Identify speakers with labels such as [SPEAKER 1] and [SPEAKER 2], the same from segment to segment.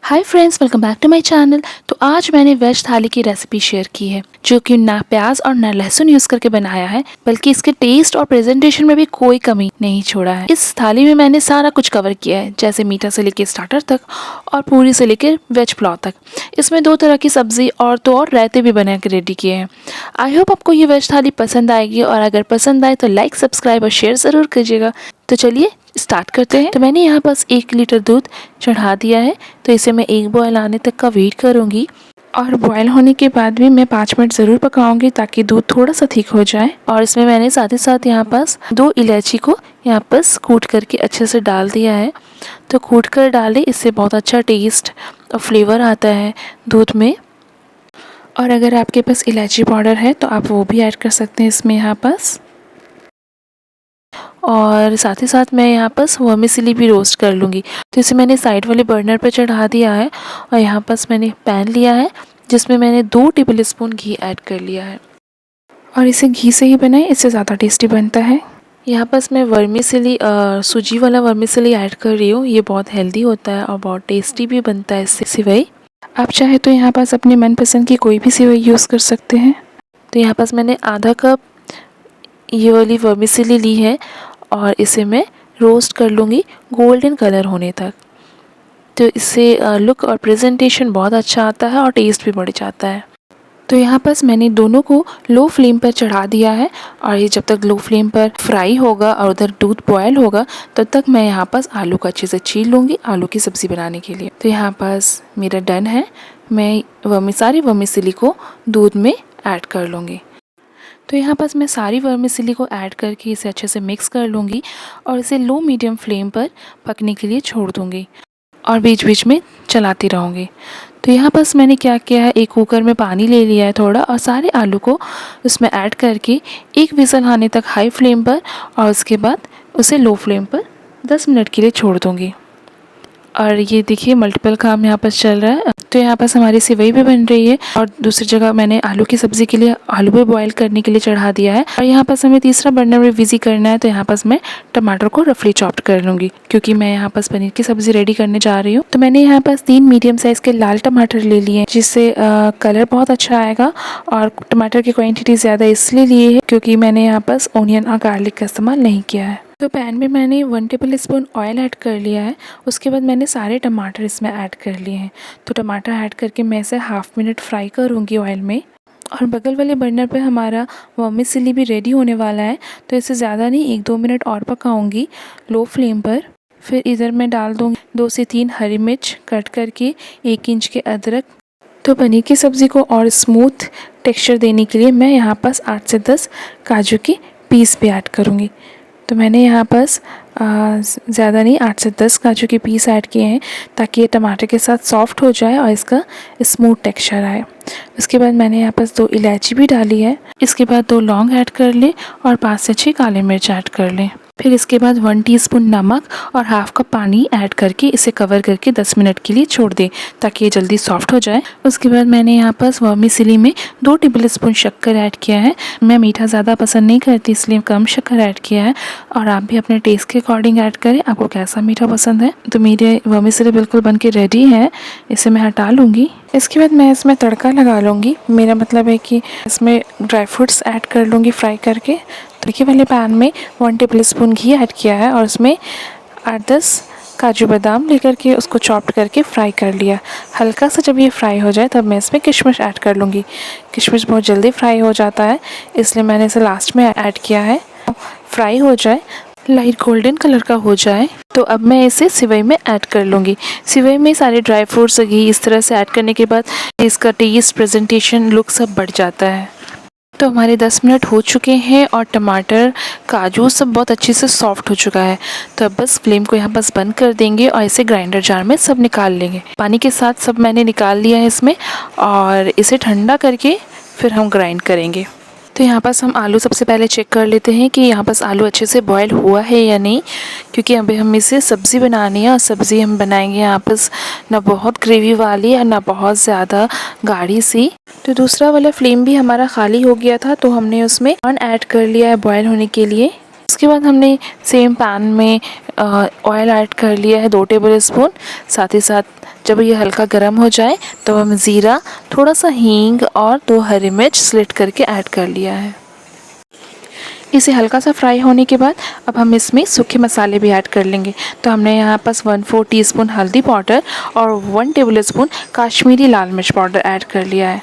[SPEAKER 1] Hi friends, welcome back to my channel. तो आज मैंने वेज थाली की रेसिपी शेयर की है जो कि ना प्याज और ना लहसुन यूज़ करके बनाया है, बल्कि इसके टेस्ट और प्रेजेंटेशन में भी कोई कमी नहीं छोड़ा है। इस थाली में मैंने सारा कुछ कवर किया है, जैसे मीठा से लेके स्टार्टर तक और पूरी से लेकर वेज पुलाव तक। इसमें 2 तरह की सब्जी और तो और रायते भी बना के रेडी किए हैं। आई होप आपको ये वेज थाली पसंद आएगी, और अगर पसंद आए तो लाइक, सब्सक्राइब और शेयर ज़रूर कीजिएगा। तो चलिए स्टार्ट करते हैं। तो मैंने यहाँ पास 1 लीटर दूध चढ़ा दिया है, तो इसे मैं 1 बॉयल आने तक का वेट करूँगी। और बॉयल होने के बाद भी मैं 5 मिनट ज़रूर पकाऊंगी ताकि दूध थोड़ा सा थिक हो जाए। और इसमें मैंने साथ ही साथ यहाँ पास 2 इलायची को यहाँ पास कूट करके अच्छे से डाल दिया है। तो कूट कर डालें, इससे बहुत अच्छा टेस्ट और फ्लेवर आता है दूध में। और अगर आपके पास इलायची पाउडर है तो आप वो भी ऐड कर सकते हैं इसमें यहाँ पास। और साथ ही साथ मैं यहाँ पास वर्मिसेली भी रोस्ट कर लूँगी। तो इसे मैंने साइड वाले बर्नर पर चढ़ा दिया है, और यहाँ पास मैंने पैन लिया है जिसमें मैंने 2 टेबल स्पून घी ऐड कर लिया है। और इसे घी से ही बनाएं, इससे ज़्यादा टेस्टी बनता है। यहाँ पास मैं वर्मिसेली सूजी वाला वर्मिसेली ऐड कर रही हूँ। ये बहुत हेल्दी होता है और बहुत टेस्टी भी बनता है इससे सिवई। आप चाहे तो यहाँ पास अपनी मनपसंद की कोई भी सिवई यूज़ कर सकते हैं। तो यहाँ पास मैंने आधा कप ये वाली वर्मिसेली ली है, और इसे मैं रोस्ट कर लूँगी गोल्डन कलर होने तक। तो इससे लुक और प्रेजेंटेशन बहुत अच्छा आता है और टेस्ट भी बढ़ जाता है। तो यहाँ पास मैंने दोनों को लो फ्लेम पर चढ़ा दिया है, और ये जब तक लो फ्लेम पर फ्राई होगा और उधर दूध बॉयल होगा तब तक मैं यहाँ पास आलू को अच्छे से छील लूँगी आलू की सब्ज़ी बनाने के लिए। तो यहाँ पास मेरा डन है। मैं सारी वर्मिसेली को दूध में ऐड कर लूँगी। तो यहाँ पास मैं सारी वर्मिसेली को ऐड करके इसे अच्छे से मिक्स कर लूँगी, और इसे लो मीडियम फ्लेम पर पकने के लिए छोड़ दूँगी, और बीच बीच में चलाती रहूँगी। तो यहाँ पास मैंने क्या किया है, एक कुकर में पानी ले लिया है थोड़ा, और सारे आलू को उसमें ऐड करके 1 विसल आने तक हाई फ्लेम पर, और उसके बाद उसे लो फ्लेम पर 10 मिनट के लिए छोड़ दूँगी। और ये देखिए मल्टीपल काम यहाँ पर चल रहा है। तो यहाँ पास हमारी सिवई भी बन रही है, और दूसरी जगह मैंने आलू की सब्ज़ी के लिए आलू भी बॉईल करने के लिए चढ़ा दिया है। और यहाँ पास हमें तीसरा बर्नर में बिजी करना है, तो यहाँ पास मैं टमाटर को रफली चॉप्ड कर लूँगी, क्योंकि मैं यहाँ पास पनीर की सब्ज़ी रेडी करने जा रही हूँ। तो मैंने यहाँ पास 3 मीडियम साइज़ के लाल टमाटर ले लिए हैं, जिससे कलर बहुत अच्छा आएगा। और टमाटर की क्वान्टिटी ज़्यादा इसलिए ली है क्योंकि मैंने यहाँ पास ओनियन और गार्लिक का इस्तेमाल नहीं किया है। तो पैन में मैंने 1 टेबल स्पून ऑयल ऐड कर लिया है। उसके बाद मैंने सारे टमाटर इसमें ऐड कर लिए हैं। तो टमाटर ऐड करके मैं इसे हाफ मिनट फ्राई करूँगी ऑयल में। और बगल वाले बर्नर पे हमारा वर्मिसेली भी रेडी होने वाला है, तो इसे ज़्यादा नहीं 1-2 मिनट और पकाऊंगी लो फ्लेम पर। फिर इधर मैं डाल दूँगी 2 से 3 हरी मिर्च कट करके, 1 इंच के अदरक। तो पनीर की सब्ज़ी को और स्मूथ टेक्सचर देने के लिए मैं यहाँ पास 8 से 10 काजू की पीस भी ऐड करूँगी। तो मैंने यहाँ पास ज़्यादा नहीं 8 से 10 काजू के पीस ऐड किए हैं, ताकि ये टमाटर के साथ सॉफ्ट हो जाए और इसका स्मूथ टेक्सचर आए। उसके बाद मैंने यहाँ पास 2 इलायची भी डाली है। इसके बाद 2 लौंग ऐड कर लें, और 5 से 6 काले मिर्च ऐड कर लें। फिर इसके बाद 1 टीस्पून नमक और हाफ कप पानी ऐड करके इसे कवर करके 10 मिनट के लिए छोड़ दें, ताकि ये जल्दी सॉफ्ट हो जाए। उसके बाद मैंने यहाँ पास वर्मिसेली में 2 टेबल स्पून शक्कर ऐड किया है। मैं मीठा ज़्यादा पसंद नहीं करती, इसलिए कम शक्कर ऐड किया है, और आप भी अपने टेस्ट के अकॉर्डिंग ऐड करें, आपको कैसा मीठा पसंद है। तो मेरे वर्मिसेली बिल्कुल बन के रेडी है, इसे मैं हटा लूँगी। इसके बाद मैं इसमें तड़का लगा लूँगी। मेरा मतलब है कि इसमें ड्राई फ्रूट्स ऐड कर लूँगी फ्राई करके। तड़के वाले पैन में 1 टेबल स्पून घी ऐड किया है, और उसमें 8-10 काजू बादाम लेकर के उसको चॉप्ड करके फ्राई कर लिया। हल्का सा जब ये फ्राई हो जाए तब मैं इसमें किशमिश ऐड कर लूँगी। किशमिश बहुत जल्दी फ्राई हो जाता है, इसलिए मैंने इसे लास्ट में ऐड किया है। फ्राई हो जाए, लाइट गोल्डन कलर का हो जाए, तो अब मैं इसे सिवई में ऐड कर लूँगी। सिवई में सारे ड्राई फ्रूट्स घी इस तरह से ऐड करने के बाद इसका टेस्ट, प्रेजेंटेशन, लुक सब बढ़ जाता है। तो हमारे 10 मिनट हो चुके हैं, और टमाटर, काजू सब बहुत अच्छे से सॉफ्ट हो चुका है। तो अब बस फ्लेम को यहाँ बस बंद कर देंगे, और इसे ग्राइंडर जार में सब निकाल लेंगे। पानी के साथ सब मैंने निकाल लिया है इसमें, और इसे ठंडा करके फिर हम ग्राइंड करेंगे। तो यहाँ पास हम आलू सबसे पहले चेक कर लेते हैं कि यहाँ पास आलू अच्छे से बॉयल हुआ है या नहीं, क्योंकि अभी हम इसे सब्ज़ी बनानी है, और सब्ज़ी हम बनाएंगे यहाँ पास ना बहुत ग्रेवी वाली और ना बहुत ज़्यादा गाढ़ी सी। तो दूसरा वाला फ्लेम भी हमारा खाली हो गया था, तो हमने उसमें कॉर्न ऐड कर लिया है बॉयल होने के लिए। उसके बाद हमने सेम पैन में ऑयल ऐड कर लिया है 2 टेबल स्पून। साथ ही साथ जब ये हल्का गर्म हो जाए तो हम ज़ीरा, थोड़ा सा हींग और 2 हरी मिर्च स्लिट करके ऐड कर लिया है। इसे हल्का सा फ्राई होने के बाद अब हम इसमें सूखे मसाले भी ऐड कर लेंगे। तो हमने यहाँ पास 1/4 टीस्पून हल्दी पाउडर और 1 टेबल स्पून काश्मीरी लाल मिर्च पाउडर ऐड कर लिया है।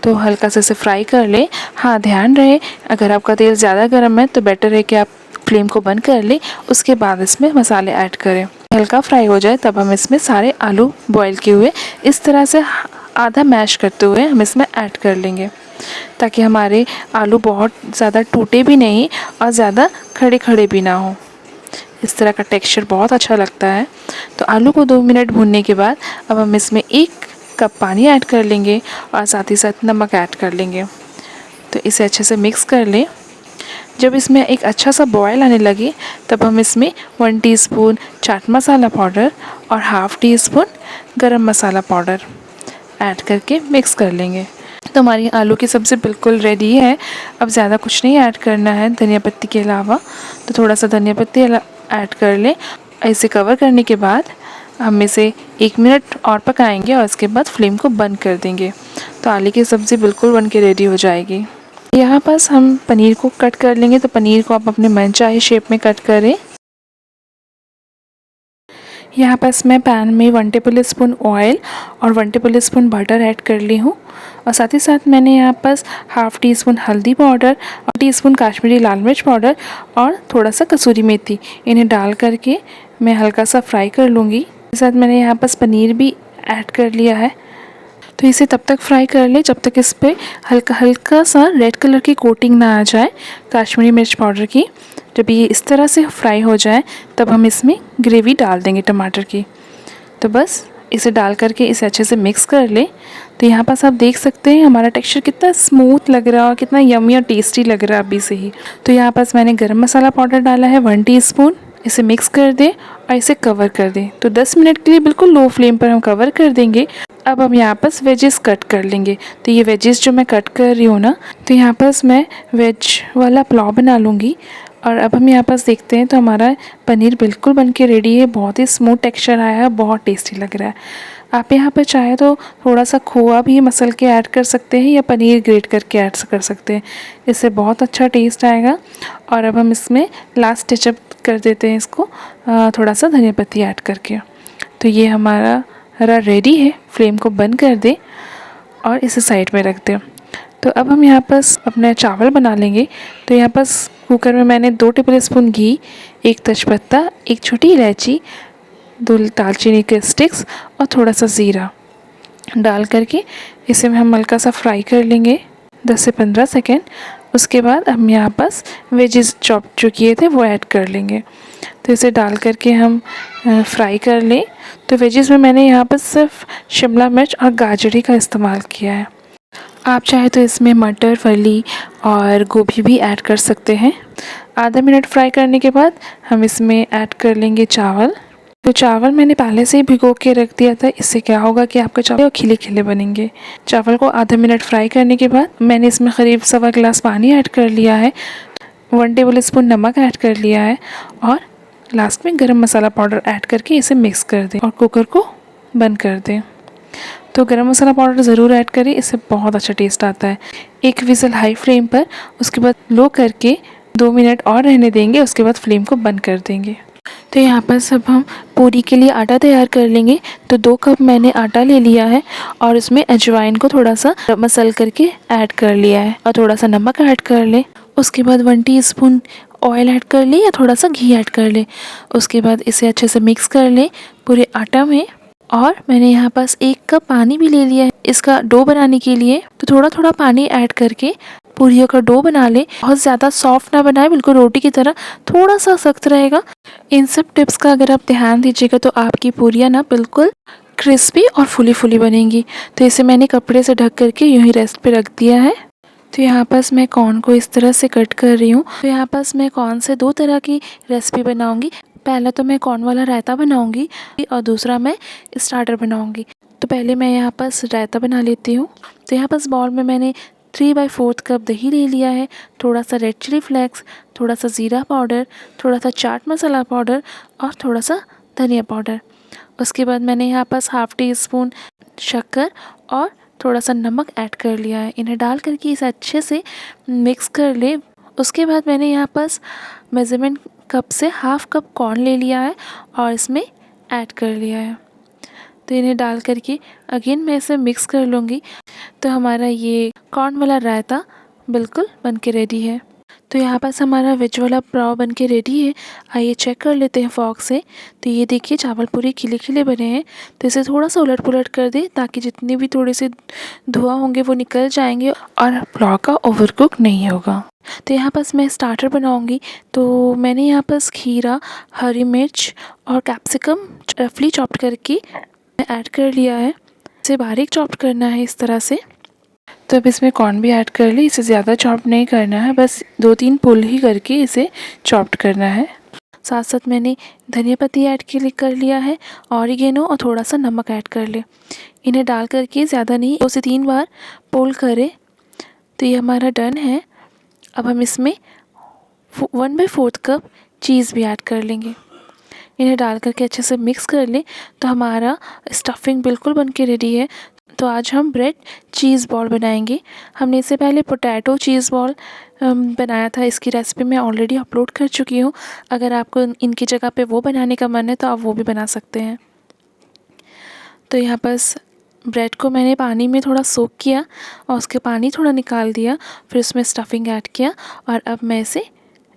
[SPEAKER 1] तो हल्का से इसे फ्राई कर ले। हाँ, ध्यान रहे अगर आपका तेल ज़्यादा गर्म है तो बेटर है कि आप फ्लेम को बंद कर ले, उसके बाद इसमें मसाले ऐड करें। हल्का फ्राई हो जाए तब हम इसमें सारे आलू बॉईल किए हुए इस तरह से आधा मैश करते हुए हम इसमें ऐड कर लेंगे, ताकि हमारे आलू बहुत ज़्यादा टूटे भी नहीं और ज़्यादा खड़े खड़े भी ना हो। इस तरह का टेक्सचर बहुत अच्छा लगता है। तो आलू को 2 मिनट भूनने के बाद अब हम इसमें 1 कप पानी ऐड कर लेंगे और साथ ही साथ नमक ऐड कर लेंगे। तो इसे अच्छे से मिक्स कर लें। जब इसमें एक अच्छा सा बॉयल आने लगे तब हम इसमें 1 टीस्पून चाट मसाला पाउडर और हाफ़ टी स्पून गरम मसाला पाउडर ऐड करके मिक्स कर लेंगे। तो हमारी आलू की सब्ज़ी बिल्कुल रेडी है। अब ज़्यादा कुछ नहीं ऐड करना है धनिया पत्ती के अलावा। तो थोड़ा सा धनिया पत्ती ऐड कर लें। इसे कवर करने के बाद हम इसे 1 मिनट और पकाएंगे और इसके बाद फ्लेम को बंद कर देंगे। तो आलू की सब्ज़ी बिल्कुल बन के रेडी हो जाएगी। यहाँ पास हम पनीर को कट कर लेंगे। तो पनीर को आप अपने मनचाहे शेप में कट करें। यहाँ पास मैं पैन में 1 टेबल स्पून ऑयल और 1 टेबल स्पून बटर ऐड कर ली हूँ और साथ ही साथ मैंने यहाँ पास हाफ़ टी स्पून हल्दी पाउडर और टीस्पून काश्मीरी लाल मिर्च पाउडर और थोड़ा सा कसूरी मेथी इन्हें डाल करके मैं हल्का सा फ्राई कर लूँगी। साथ मैंने यहाँ पास पनीर भी ऐड कर लिया है। तो इसे तब तक फ्राई कर ले जब तक इस पर हल्का हल्का सा रेड कलर की कोटिंग ना आ जाए काश्मीरी मिर्च पाउडर की। जब ये इस तरह से फ्राई हो जाए तब हम इसमें ग्रेवी डाल देंगे टमाटर की। तो बस इसे डाल करके इसे अच्छे से मिक्स कर ले। तो यहाँ पास आप देख सकते हैं हमारा टेक्सचर कितना स्मूथ लग रहा है और कितना यम्मी और टेस्टी लग रहा है अभी से ही। तो यहाँ पास मैंने गरम मसाला पाउडर डाला है 1 टीस्पून। इसे मिक्स कर दे और इसे कवर कर दे। तो 10 मिनट के लिए बिल्कुल लो फ्लेम पर हम कवर कर देंगे। अब हम यहाँ पास वेजेस कट कर लेंगे। तो ये वेजेस जो मैं कट कर रही हूँ ना, तो यहाँ पास मैं वेज वाला पुलाव बना लूँगी। और अब हम यहाँ पास देखते हैं तो हमारा पनीर बिल्कुल बन के रेडी है। बहुत ही स्मूथ टेक्सचर आया है, बहुत टेस्टी लग रहा है। आप यहाँ पर चाहे तो थोड़ा सा खोआ भी मसल के ऐड कर सकते हैं या पनीर ग्रेट करके ऐड कर सकते हैं। इससे बहुत अच्छा टेस्ट आएगा। और अब हम इसमें लास्ट टचअप कर देते हैं इसको थोड़ा सा धनिया पत्ती ऐड करके। तो ये हमारा रेडी है। फ्लेम को बंद कर दे और इसे साइड में रख दें। तो अब हम यहाँ पास अपने चावल बना लेंगे। तो यहाँ पास कुकर में मैंने 2 टेबल स्पून घी, 1 तेजपत्ता, 1 छोटी इलायची, 2 दालचीनी के स्टिक्स और थोड़ा सा ज़ीरा डाल करके इसे हम हल्का सा फ्राई कर लेंगे 10 से 15 सेकेंड। उसके बाद हम यहाँ पास वेजेस चॉप जो किए थे वो ऐड कर लेंगे। तो इसे डाल करके हम फ्राई कर लें। तो वेजेस में मैंने यहाँ पर सिर्फ शिमला मिर्च और गाजरी का इस्तेमाल किया है। आप चाहे तो इसमें मटर, फली और गोभी भी ऐड कर सकते हैं। आधा मिनट फ्राई करने के बाद हम इसमें ऐड कर लेंगे चावल। तो चावल मैंने पहले से ही भिगो के रख दिया था। इससे क्या होगा कि आपके चावल खिले खिले बनेंगे। चावल को आधा मिनट फ्राई करने के बाद मैंने इसमें करीब 1.25 गिलास पानी ऐड कर लिया है, 1 टेबल स्पून नमक ऐड कर लिया है और लास्ट में गरम मसाला पाउडर ऐड करके इसे मिक्स कर दें और कुकर को बंद कर दें। तो गरम मसाला पाउडर ज़रूर ऐड करें, इससे बहुत अच्छा टेस्ट आता है। 1 विज़ल हाई फ्लेम पर, उसके बाद लो करके 2 मिनट और रहने देंगे। उसके बाद फ्लेम को बंद कर देंगे। तो यहाँ पर सब हम पूरी के लिए आटा तैयार कर लेंगे। तो 2 कप मैंने आटा ले लिया है और उसमें अजवाइन को थोड़ा सा मसल करके ऐड कर लिया है और थोड़ा सा नमक ऐड कर ले। उसके बाद 1 टीस्पून ऑयल ऐड कर ले या थोड़ा सा घी ऐड कर ले। उसके बाद इसे अच्छे से मिक्स कर ले पूरे आटा में। और मैंने यहाँ पास 1 कप पानी भी ले लिया है इसका डो बनाने के लिए। तो थोड़ा थोड़ा पानी ऐड करके पूरियों का डो बना ले। बहुत ज़्यादा सॉफ्ट ना बनाए, बिल्कुल रोटी की तरह, थोड़ा सा सख्त रहेगा। इन सब टिप्स का अगर आप ध्यान दीजिएगा तो आपकी पूरियाँ ना बिल्कुल क्रिस्पी और फुली फुली बनेंगी। तो इसे मैंने कपड़े से ढक करके यूँ ही रेस्ट पे रख दिया है। तो यहाँ पास मैं कॉर्न को इस तरह से कट कर रही हूँ। तो यहाँ पास मैं कॉर्न से 2 तरह की रेसिपी बनाऊँगी। पहला तो मैं कॉर्न वाला रायता बनाऊँगी और दूसरा मैं स्टार्टर बनाऊँगी। तो पहले मैं यहाँ पास रायता बना लेती हूँ। तो यहाँ पास बाउल में मैंने 3/4 कप दही ले लिया है, थोड़ा सा रेड चिली फ्लेक्स, थोड़ा सा ज़ीरा पाउडर, थोड़ा सा चाट मसाला पाउडर और थोड़ा सा धनिया पाउडर। उसके बाद मैंने यहाँ पास हाफ़ टी स्पून शक्कर और थोड़ा सा नमक ऐड कर लिया है। इन्हें डाल करके इसे अच्छे से मिक्स कर ले। उसके बाद मैंने यहाँ पास मेज़रमेंट कप से हाफ़ कप कॉर्न ले लिया है और इसमें ऐड कर लिया है। तो इन्हें डाल करके अगेन मैं इसे मिक्स कर लूँगी। तो हमारा ये कॉर्न वाला रायता बिल्कुल बन के रेडी है। तो यहाँ पास हमारा वेज वाला पुलाव बन के रेडी है। आइए चेक कर लेते हैं फॉक से। तो ये देखिए चावल पूरे खिले खिले बने हैं। तो इसे थोड़ा सा उलट पुलट कर दें ताकि जितने भी थोड़े से धुआं होंगे वो निकल जाएंगे और पुलाव का ओवरकुक नहीं होगा। तो यहाँ पास मैं स्टार्टर बनाऊंगी। तो मैंने यहाँ पास खीरा, हरी मिर्च और कैप्सिकम रफली चॉप्ड करके ऐड कर लिया है। इसे बारीक चॉप्ड करना है इस तरह से। तो अब इसमें कॉर्न भी ऐड कर ली। इसे ज़्यादा चॉप नहीं करना है, बस 2-3 पुल ही करके इसे चॉप्ड करना है। साथ साथ मैंने धनिया पत्ती ऐड कर लिया है, ऑरिगेनो और थोड़ा सा नमक ऐड कर ले। इन्हें डाल करके ज़्यादा नहीं 2 से 3 बार पुल करें। तो ये हमारा डन है। अब हम इसमें 1/4 कप चीज़ भी ऐड कर लेंगे। इन्हें डाल करके अच्छे से मिक्स कर लें। तो हमारा स्टफिंग बिल्कुल बन के रेडी है। तो आज हम ब्रेड चीज़ बॉल बनाएंगे। हमने इससे पहले पोटैटो चीज़ बॉल बनाया था। इसकी रेसिपी मैं ऑलरेडी अपलोड कर चुकी हूँ। अगर आपको इनकी जगह पे वो बनाने का मन है तो आप वो भी बना सकते हैं। तो यहाँ बस ब्रेड को मैंने पानी में थोड़ा सोक किया और उसके पानी थोड़ा निकाल दिया। फिर उसमें स्टफिंग ऐड किया और अब मैं इसे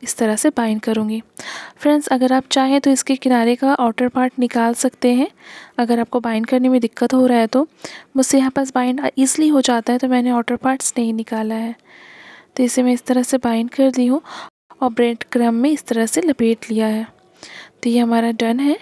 [SPEAKER 1] इस तरह से बाइंड करूँगी। फ्रेंड्स, अगर आप चाहें तो इसके किनारे का आउटर पार्ट निकाल सकते हैं। अगर आपको बाइंड करने में दिक्कत हो रहा है तो मुझसे यहाँ पास बाइंड ईज़िली हो जाता है, तो मैंने आउटर पार्ट्स नहीं निकाला है। तो इसे मैं इस तरह से बाइंड कर दी हूँ और ब्रेड क्रम्ब में इस तरह से लपेट लिया है। तो ये हमारा डन है।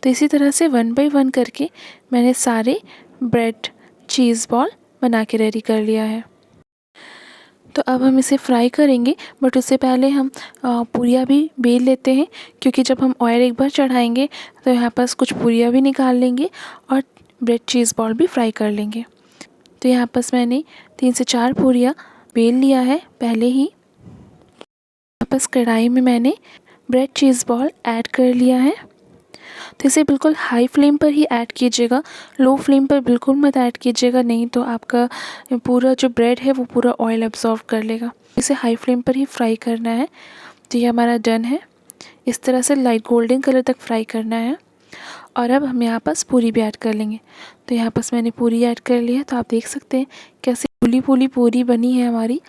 [SPEAKER 1] तो इसी तरह से 1 बाय 1 करके मैंने सारे ब्रेड चीज़ बॉल बना के रेडी कर लिया है। तो अब हम इसे फ्राई करेंगे, बट उससे पहले हम पूरियाँ भी बेल लेते हैं, क्योंकि जब हम ऑयल एक बार चढ़ाएंगे तो यहाँ पास कुछ पूरियाँ भी निकाल लेंगे और ब्रेड चीज़ बॉल भी फ्राई कर लेंगे। तो यहाँ पास मैंने 3 से 4 पूरियाँ बेल लिया है पहले ही। यहाँ पास कढ़ाई में मैंने ब्रेड चीज़ बॉल ऐड कर लिया है। तो इसे बिल्कुल हाई फ्लेम पर ही ऐड कीजिएगा, लो फ्लेम पर बिल्कुल मत ऐड कीजिएगा, नहीं तो आपका पूरा जो ब्रेड है वो पूरा ऑयल एब्जॉर्व कर लेगा। इसे हाई फ्लेम पर ही फ्राई करना है। तो ये हमारा डन है। इस तरह से लाइट गोल्डन कलर तक फ्राई करना है। और अब हम यहाँ पास पूरी भी ऐड कर लेंगे। तो यहाँ पास मैंने पूरी ऐड कर ली है। तो आप देख सकते हैं कैसे फूली फूली पूरी बनी है हमारी।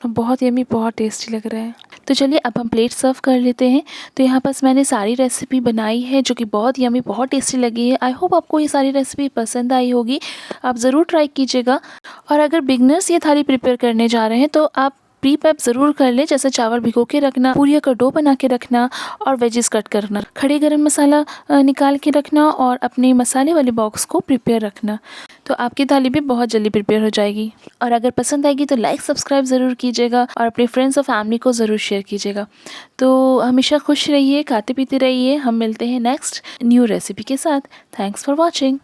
[SPEAKER 1] बहुत यमी, बहुत टेस्टी लग रहा है। तो चलिए अब हम प्लेट सर्व कर लेते हैं। तो यहाँ पास मैंने सारी रेसिपी बनाई है जो कि बहुत यमी, बहुत टेस्टी लगी है। आई होप आपको ये सारी रेसिपी पसंद आई होगी। आप ज़रूर ट्राई कीजिएगा। और अगर बिगनर्स ये थाली प्रिपेयर करने जा रहे हैं तो आप प्री पैप ज़रूर कर लें, जैसे चावल भिगो के रखना, पूरियों का डो बना के रखना और वेजिस कट करना, खड़े गरम मसाला निकाल के रखना और अपने मसाले वाले बॉक्स को प्रिपेयर रखना। तो आपकी थाली भी बहुत जल्दी प्रिपेयर हो जाएगी। और अगर पसंद आएगी तो लाइक सब्सक्राइब ज़रूर कीजिएगा और अपने फ्रेंड्स और फैमिली को ज़रूर शेयर कीजिएगा। तो हमेशा खुश रहिए, खाते पीते रहिए। हम मिलते हैं नेक्स्ट न्यू रेसिपी के साथ। Thanks for watching.